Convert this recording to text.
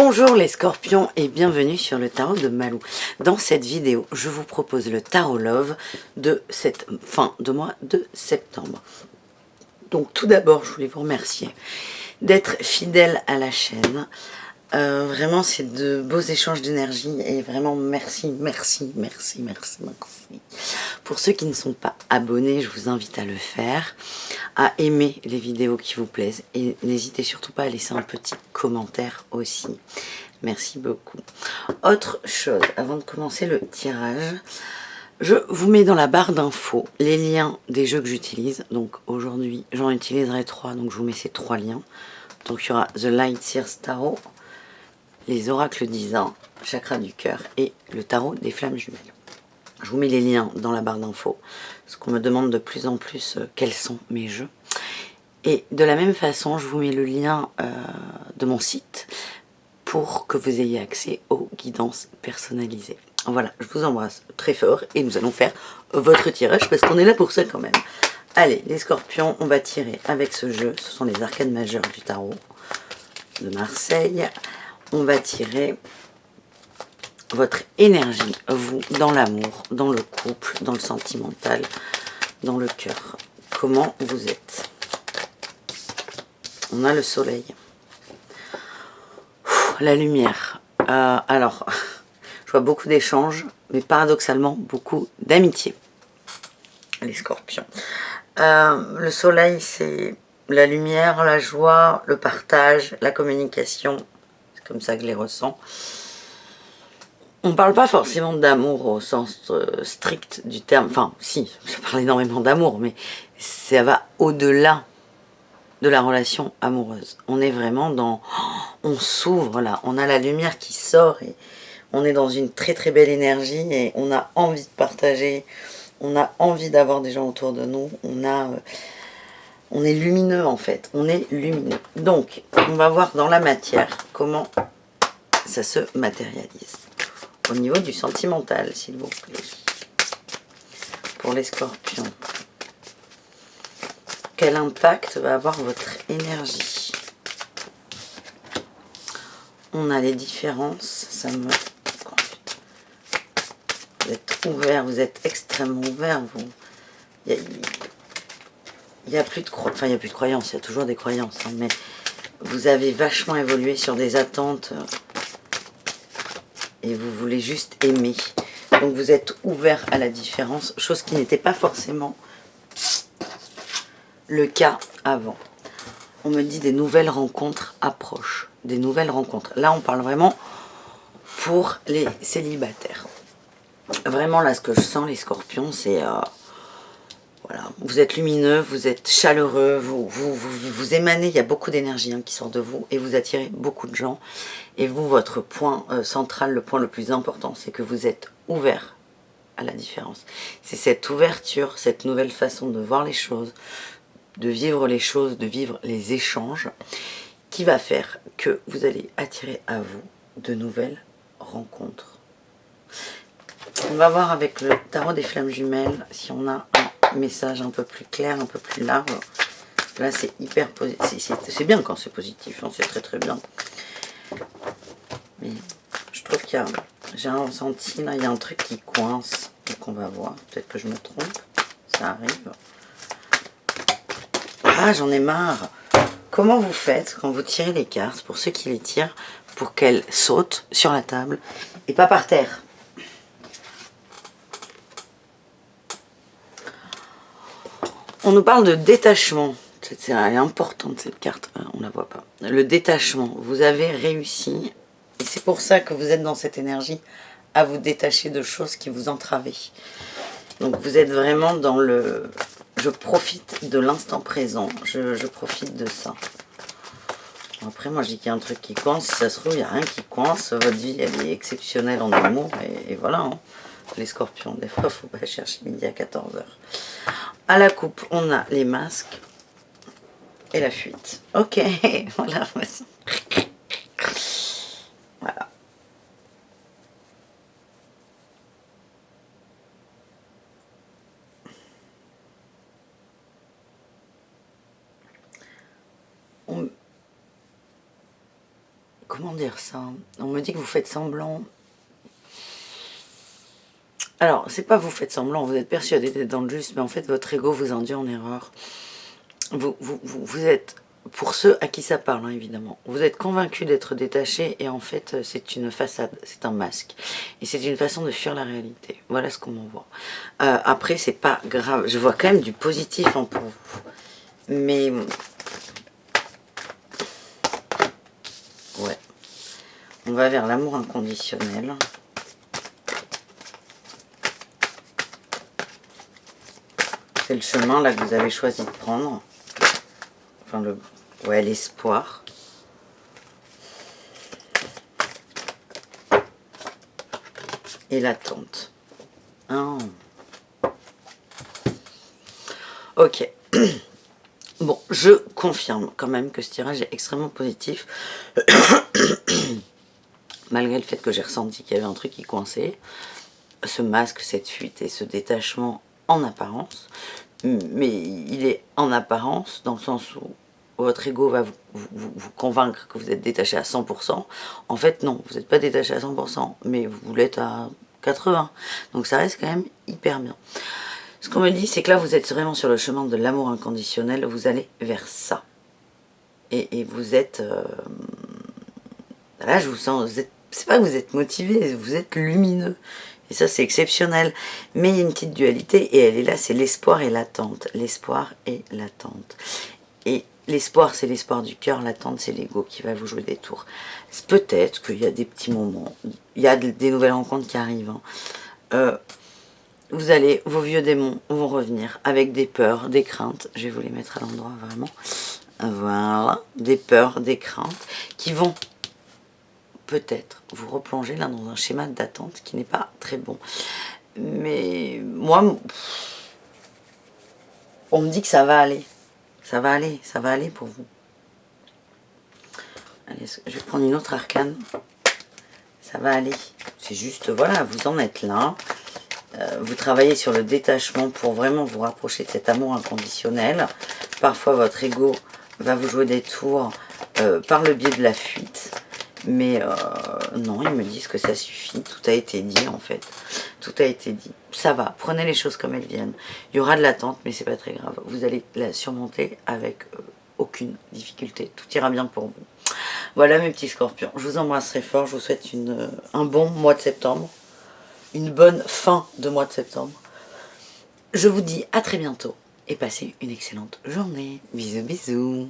Bonjour les scorpions et bienvenue sur le tarot de Malou. Dans cette vidéo, je vous propose le tarot Love de cette fin de mois de septembre. Donc tout d'abord, je voulais vous remercier d'être fidèle à la chaîne. Vraiment, c'est de beaux échanges d'énergie et vraiment merci. Pour ceux qui ne sont pas abonnés, je vous invite à le faire, à aimer les vidéos qui vous plaisent et n'hésitez surtout pas à laisser un petit commentaire aussi. Merci beaucoup. Autre chose, avant de commencer le tirage, je vous mets dans la barre d'infos les liens des jeux que j'utilise. Donc aujourd'hui, j'en utiliserai 3, donc je vous mets ces 3 liens. Donc il y aura The Light Seers Tarot, les oracles divins, chakra du cœur et le tarot des flammes jumelles. Je vous mets les liens dans la barre d'infos, parce qu'on me demande de plus en plus quels sont mes jeux. Et de la même façon, je vous mets le lien de mon site pour que vous ayez accès aux guidances personnalisées. Voilà, je vous embrasse très fort et nous allons faire votre tirage parce qu'on est là pour ça quand même. Allez, les scorpions, on va tirer avec ce jeu. Ce sont les arcanes majeures du tarot de Marseille. On va tirer votre énergie, vous, dans l'amour, dans le couple, dans le sentimental, dans le cœur. Comment vous êtes? On a le soleil. La lumière. Alors, je vois beaucoup d'échanges, mais paradoxalement, beaucoup d'amitié. Les scorpions. Le soleil, c'est la lumière, la joie, le partage, la communication. C'est comme ça que je les ressens. On ne parle pas forcément d'amour au sens strict du terme. Enfin, si, je parle énormément d'amour, mais ça va au-delà de la relation amoureuse. On est vraiment dans... On s'ouvre là, on a la lumière qui sort et on est dans une très très belle énergie et on a envie de partager, on a envie d'avoir des gens autour de nous, on est lumineux en fait, on est lumineux. Donc, on va voir dans la matière comment ça se matérialise. Au niveau du sentimental, s'il vous plaît. Pour les scorpions. Quel impact va avoir votre énergie? On a les différences, ça me... Vous êtes ouvert, vous êtes extrêmement ouvert, vous. Il y a plus de enfin, il n'y a plus de croyances, il y a toujours des croyances, hein, mais vous avez vachement évolué sur des attentes et vous voulez juste aimer. Donc vous êtes ouvert à la différence, chose qui n'était pas forcément le cas avant. On me dit des nouvelles rencontres approchent, des nouvelles rencontres. Là, on parle vraiment pour les célibataires. Vraiment, là, ce que je sens, les scorpions, c'est... voilà, vous êtes lumineux, vous êtes chaleureux, vous émanez, il y a beaucoup d'énergie qui sort de vous et vous attirez beaucoup de gens. Et vous, votre point central, le point le plus important, c'est que vous êtes ouvert à la différence. C'est cette ouverture, cette nouvelle façon de voir les choses, de vivre les choses, de vivre les échanges, qui va faire que vous allez attirer à vous de nouvelles rencontres. On va voir avec le tarot des flammes jumelles si on a un message un peu plus clair, un peu plus large. Là, c'est hyper positif. C'est bien quand c'est positif, hein, c'est très très bien. Mais je trouve qu'il y a... J'ai un ressenti, là, il y a un truc qui coince. Donc on va voir. Peut-être que je me trompe. Ça arrive. Ah, j'en ai marre. Comment vous faites quand vous tirez les cartes, pour ceux qui les tirent, pour qu'elles sautent sur la table et pas par terre? On nous parle de détachement. Elle est importante cette carte, on ne la voit pas. Le détachement, vous avez réussi. Et c'est pour ça que vous êtes dans cette énergie à vous détacher de choses qui vous entravaient. Donc vous êtes vraiment dans le... Je profite de l'instant présent. Je profite de ça. Après, moi, je dis qu'il y a un truc qui coince. Si ça se trouve, il n'y a rien qui coince. Votre vie, elle est exceptionnelle en amour. Et voilà, hein. Les scorpions, des fois, il ne faut pas chercher midi à 14 h. À la coupe, on a les masques et la fuite. Ok, voilà. Voilà. comment dire ça? On me dit que vous faites semblant. Alors, c'est pas vous faites semblant, vous êtes persuadé d'être dans le juste, mais en fait, votre ego vous induit en erreur. Vous êtes, pour ceux à qui ça parle, hein, évidemment, vous êtes convaincu d'être détaché et en fait, c'est une façade, c'est un masque. Et c'est une façon de fuir la réalité. Voilà ce qu'on m'envoie. Après, c'est pas grave. Je vois quand même du positif en pour vous. Mais... ouais. On va vers l'amour inconditionnel. C'est le chemin là que vous avez choisi de prendre. Enfin, ouais, l'espoir. Et l'attente. Oh. Ok. Bon, je confirme quand même que ce tirage est extrêmement positif. Malgré le fait que j'ai ressenti qu'il y avait un truc qui coinçait. Ce masque, cette fuite et ce détachement en apparence. Mais il est en apparence dans le sens où votre ego va vous convaincre que vous êtes détaché à 100%. En fait, non, vous n'êtes pas détaché à 100%, mais vous l'êtes à 80%. Donc ça reste quand même hyper bien. Ce qu'on me dit, c'est que là, vous êtes vraiment sur le chemin de l'amour inconditionnel. Vous allez vers ça. Et vous êtes... là, je vous sens... c'est pas que vous êtes motivé, vous êtes lumineux. Et ça, c'est exceptionnel. Mais il y a une petite dualité, et elle est là, c'est l'espoir et l'attente. L'espoir et l'attente. Et l'espoir, c'est l'espoir du cœur. L'attente, c'est l'ego qui va vous jouer des tours. Peut-être qu'il y a des petits moments. Il y a des nouvelles rencontres qui arrivent. Hein. Vos vieux démons vont revenir avec des peurs, des craintes. Je vais vous les mettre à l'endroit, vraiment. Voilà. Des peurs, des craintes qui vont peut-être vous replonger là dans un schéma d'attente qui n'est pas très bon. Mais moi, on me dit que ça va aller. Ça va aller pour vous. Allez, je vais prendre une autre arcane. Ça va aller. C'est juste, voilà, vous en êtes là. Vous travaillez sur le détachement pour vraiment vous rapprocher de cet amour inconditionnel. Parfois, votre ego va vous jouer des tours par le biais de la fuite. Mais non, ils me disent que ça suffit. Tout a été dit, en fait. Tout a été dit. Ça va. Prenez les choses comme elles viennent. Il y aura de l'attente, mais c'est pas très grave. Vous allez la surmonter avec aucune difficulté. Tout ira bien pour vous. Voilà, mes petits scorpions. Je vous embrasse très fort. Je vous souhaite un bon mois de septembre. Une bonne fin de mois de septembre. Je vous dis à très bientôt. Et passez une excellente journée. Bisous, bisous.